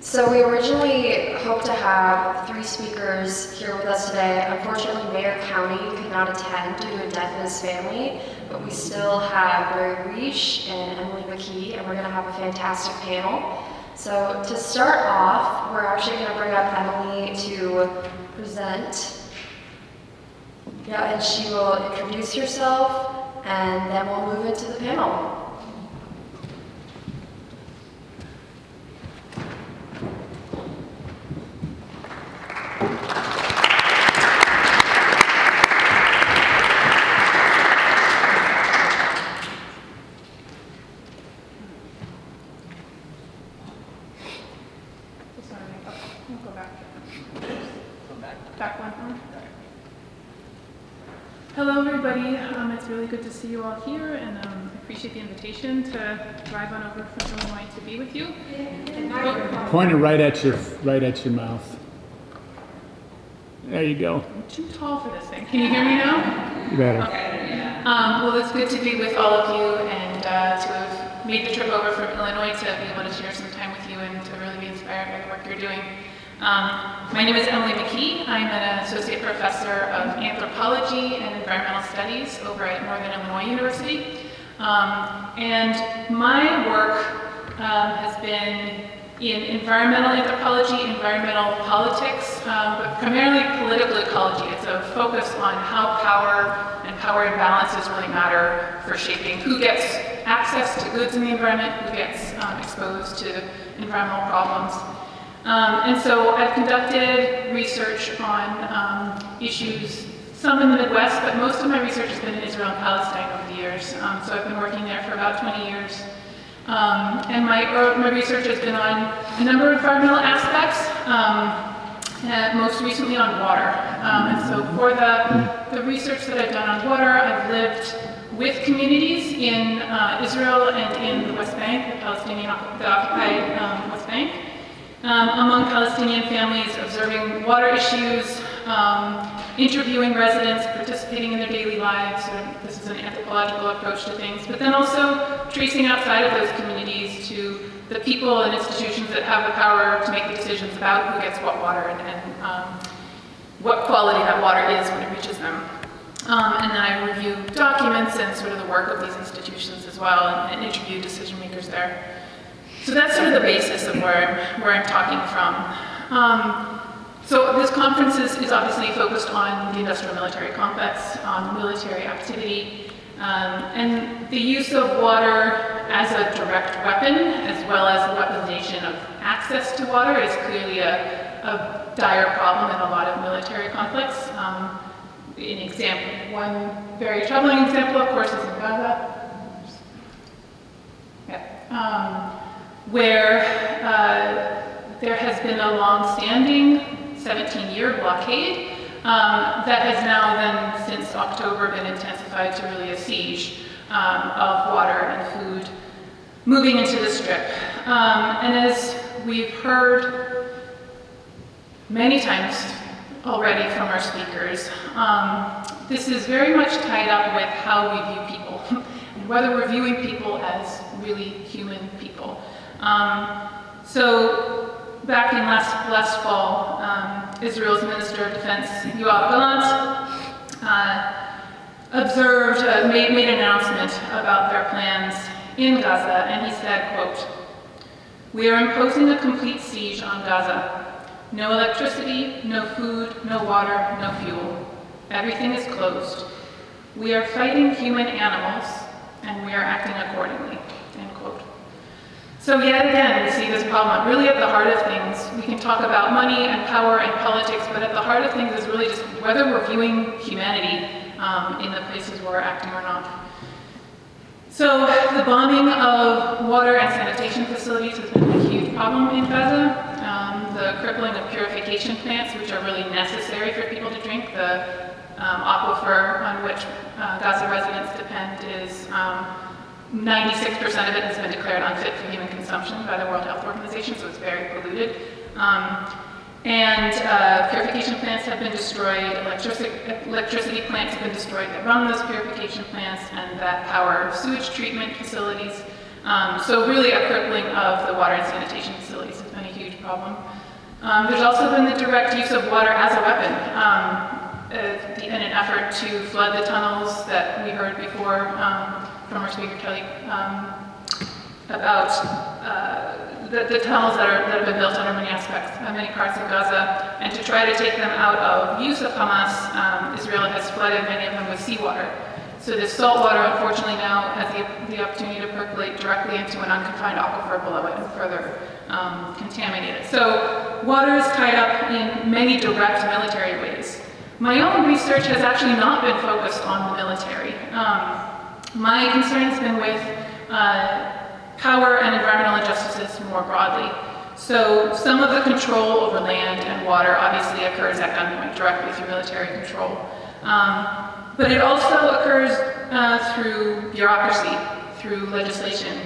So we originally hoped to have 3 speakers here with us today. Unfortunately, Mayor County could not attend due to a death in his family, but we still have Mary Reich and Emily McKee, and we're going to have a fantastic panel. So to start off, we're actually going to bring up Emily to present. Yeah, and she will introduce herself, and then we'll move into the panel. Hello everybody, it's really good to see you all here, and I appreciate the invitation to drive on over from Illinois to be with you. Point it right at your mouth. There you go. I'm too tall for this thing. Can you hear me now? You better. Okay. Well, it's good to be with all of you and to have made the trip over from Illinois to be able to share some time with you and to really be inspired by the work you're doing. My name is Emily McKee. I'm an associate professor of anthropology and environmental studies over at Northern Illinois University. And my work has been in environmental anthropology, environmental politics, but primarily political ecology. It's a focus on how power and power imbalances really matter for shaping who gets access to goods in the environment, who gets exposed to environmental problems. And so I've conducted research on issues, some in the Midwest, but most of my research has been in Israel and Palestine over the years. So I've been working there for about 20 years. And my research has been on a number of environmental aspects, most recently on water. And so for the research that I've done on water, I've lived with communities in Israel and in the West Bank, the occupied West Bank. Among Palestinian families, observing water issues, interviewing residents, participating in their daily lives. This is an anthropological approach to things, but then also tracing outside of those communities to the people and institutions that have the power to make the decisions about who gets what water and what quality that water is when it reaches them. And then I review documents and sort of the work of these institutions as well, and interview decision makers there. So that's sort of the basis of where I'm talking from. So this conference is obviously focused on the industrial military complex, on military activity, and the use of water as a direct weapon, as well as the weaponization of access to water, is clearly a dire problem in a lot of military conflicts. One very troubling example, of course, is in Gaza. Where there has been a long-standing 17-year blockade that has now then, since October, been intensified to really a siege of water and food moving into the Strip. And as we've heard many times already from our speakers, this is very much tied up with how we view people and whether we're viewing people as really human people. So back in last fall, Israel's Minister of Defense, Yoav Gallant, made an announcement about their plans in Gaza, and he said, quote, "We are imposing a complete siege on Gaza. No electricity, no food, no water, no fuel. Everything is closed. We are fighting human animals, and we are acting accordingly." End quote. So yet again, we see this problem really at the heart of things. We can talk about money and power and politics, but at the heart of things is really just whether we're viewing humanity in the places where we're acting or not. So the bombing of water and sanitation facilities has been a huge problem in Gaza. The crippling of purification plants, which are really necessary for people to drink. The aquifer on which Gaza residents depend is 96% of it has been declared unfit for human consumption by the World Health Organization, so it's very polluted. And purification plants have been destroyed, electricity plants have been destroyed that run those purification plants and that power sewage treatment facilities. So really a crippling of the water and sanitation facilities has been a huge problem. There's also been the direct use of water as a weapon in an effort to flood the tunnels that we heard before from our speaker, Kelly, about the tunnels that have been built under many parts of Gaza, and to try to take them out of use of Hamas, Israel has flooded many of them with seawater. So this salt water, unfortunately, now has the opportunity to percolate directly into an unconfined aquifer below it and further contaminate it. So water is tied up in many direct military ways. My own research has actually not been focused on the military. My concern has been with power and environmental injustices more broadly. So some of the control over land and water obviously occurs at gunpoint directly through military control. But it also occurs through bureaucracy, through legislation,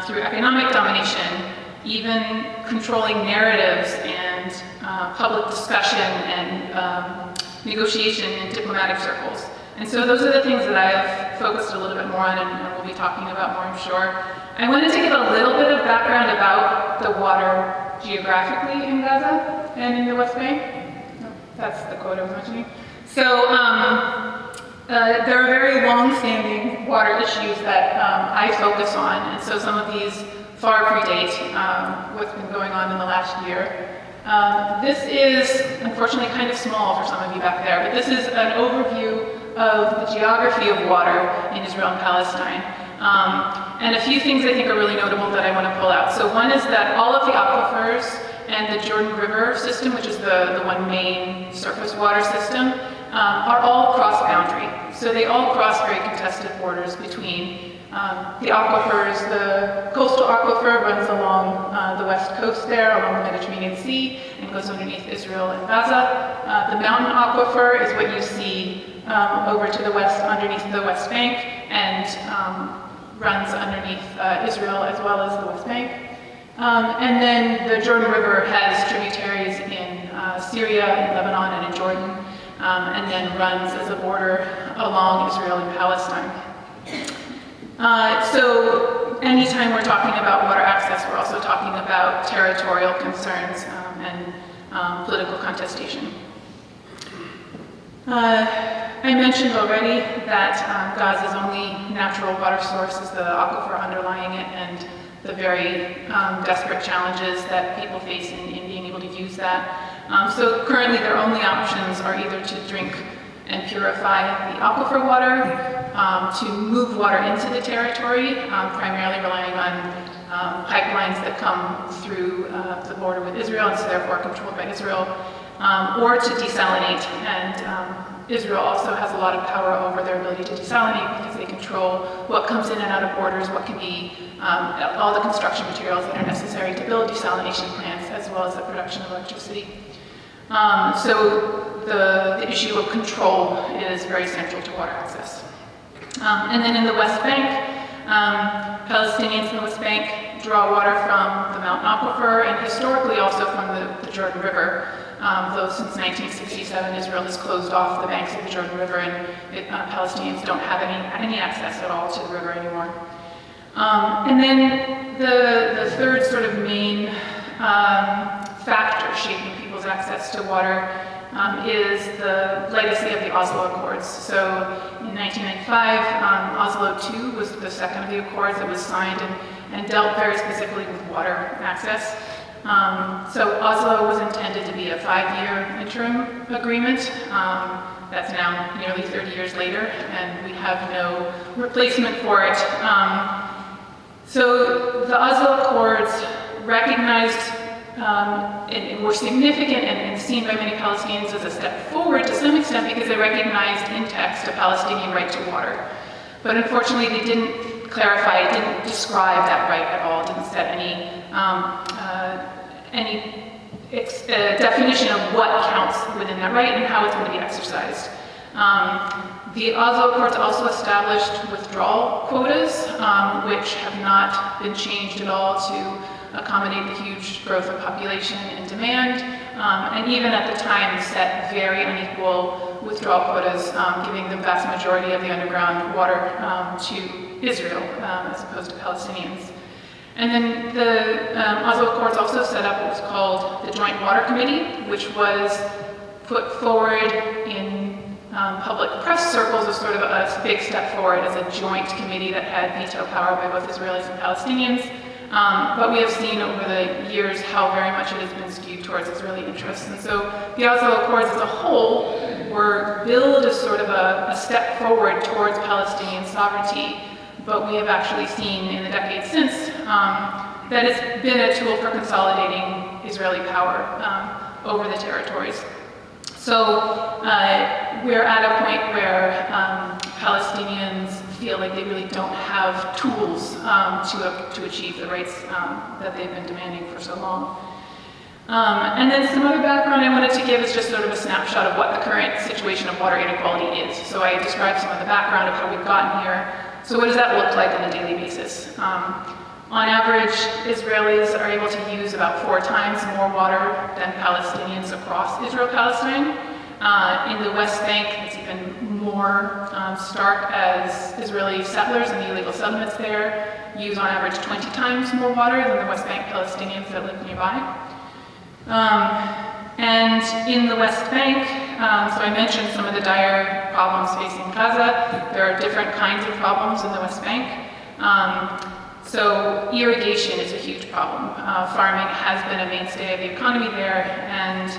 through economic domination, even controlling narratives and public discussion and negotiation in diplomatic circles. And so those are the things that I've focused a little bit more on and we'll be talking about more, I'm sure. I wanted to give a little bit of background about the water geographically in Gaza and in the West Bank. No, that's the quote I was mentioning. So there are very long-standing water issues that I focus on, and so some of these far predate what's been going on in the last year. This is, unfortunately, kind of small for some of you back there, but this is an overview of the geography of water in Israel and Palestine. And a few things I think are really notable that I want to pull out. So one is that all of the aquifers and the Jordan River system, which is the one main surface water system, are all cross-boundary. So they all cross very contested borders between the aquifers. The coastal aquifer runs along the west coast there, along the Mediterranean Sea, and goes underneath Israel and Gaza. The mountain aquifer is what you see over to the west, underneath the West Bank, and runs underneath Israel as well as the West Bank. And then the Jordan River has tributaries in Syria, in Lebanon, and in Jordan, and then runs as a border along Israel and Palestine. So anytime we're talking about water access, we're also talking about territorial concerns and political contestation. I mentioned already that Gaza's only natural water source is the aquifer underlying it, and the very desperate challenges that people face in being able to use that. So currently their only options are either to drink and purify the aquifer water, to move water into the territory, primarily relying on pipelines that come through the border with Israel and so therefore controlled by Israel, or to desalinate. And Israel also has a lot of power over their ability to desalinate because they control what comes in and out of borders, what can be all the construction materials that are necessary to build desalination plants, as well as the production of electricity. So the issue of control is very central to water access. And then in the West Bank, Palestinians in the West Bank draw water from the mountain aquifer and historically also from the Jordan River. Though since 1967, Israel has closed off the banks of the Jordan River and Palestinians don't have any access at all to the river anymore. And then the third sort of main factor shaping people's access to water is the legacy of the Oslo Accords. So in 1995, Oslo II was the second of the accords that was signed and dealt very specifically with water access. So Oslo was intended to be a 5-year interim agreement. That's now nearly 30 years later, and we have no replacement for it. So the Oslo Accords recognized and were significant and seen by many Palestinians as a step forward to some extent because they recognized in text a Palestinian right to water. But unfortunately, they didn't clarify, didn't describe that right at all, didn't set any definition of what counts within that right and how it's going to be exercised. The Oslo Accords also established withdrawal quotas, which have not been changed at all to accommodate the huge growth of population and demand, and even at the time set very unequal withdrawal quotas, giving the vast majority of the underground water to Israel as opposed to Palestinians. And then the Oslo Accords also set up what was called the Joint Water Committee, which was put forward in public press circles as sort of a big step forward as a joint committee that had veto power by both Israelis and Palestinians. But we have seen over the years how very much it has been skewed towards Israeli interests. And so the Oslo Accords as a whole were billed as sort of a step forward towards Palestinian sovereignty. But we have actually seen in the decades since that it's been a tool for consolidating Israeli power over the territories. So we're at a point where Palestinians feel like they really don't have tools to achieve the rights that they've been demanding for so long. And then some other background I wanted to give is just sort of a snapshot of what the current situation of water inequality is. So I described some of the background of how we've gotten here. So what does that look like on a daily basis? On average, Israelis are able to use about 4 times more water than Palestinians across Israel-Palestine. In the West Bank, it's even more stark as Israeli settlers and the illegal settlements there use on average 20 times more water than the West Bank Palestinians that live nearby. And in the West Bank, so I mentioned some of the dire problems facing Gaza. There are different kinds of problems in the West Bank. So irrigation is a huge problem. Farming has been a mainstay of the economy there, and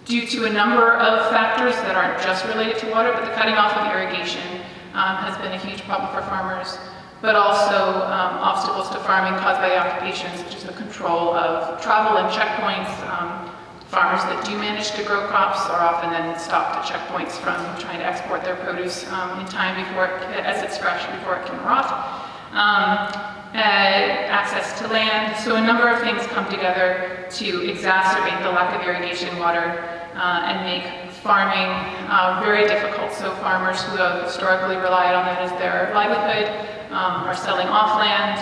due to a number of factors that aren't just related to water, but the cutting off of irrigation has been a huge problem for farmers, but also obstacles to farming caused by the occupation, such as the control of travel and checkpoints. Farmers that do manage to grow crops are often then stopped at checkpoints from trying to export their produce in time as it's fresh, before it can rot. Access to land. So a number of things come together to exacerbate the lack of irrigation water and make farming very difficult. So farmers who have historically relied on that as their livelihood are selling off land,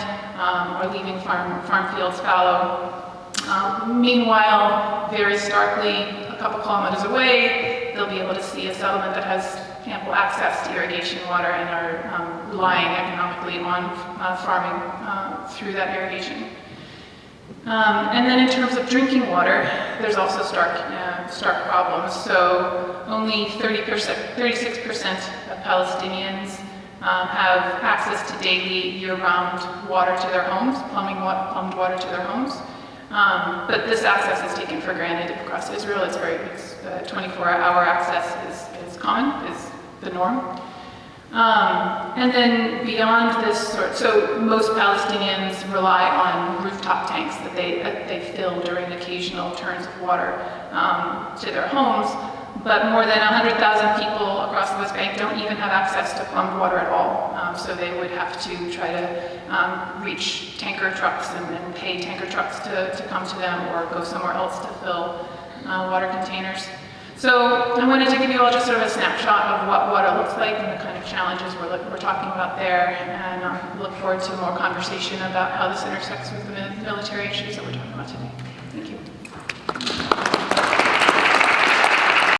or leaving farm fields fallow. Meanwhile, very starkly, a couple kilometers away, they'll be able to see a settlement that has ample access to irrigation water and are relying economically on farming through that irrigation. And then in terms of drinking water, there's also stark problems. So only 36% of Palestinians have access to daily year-round water to their homes, plumbed water to their homes. But this access is taken for granted across Israel. It's 24-hour access is common, is the norm. And then beyond this so most Palestinians rely on rooftop tanks that they fill during occasional turns of water to their homes. But more than 100,000 people across the West Bank don't even have access to plumbed water at all. So they would have to try to reach tanker trucks and pay tanker trucks to come to them, or go somewhere else to fill water containers. So I wanted to give you all just sort of a snapshot of what water looks like and the kind of challenges we're talking about there, and look forward to more conversation about how this intersects with the military issues that we're talking about today. Thank you.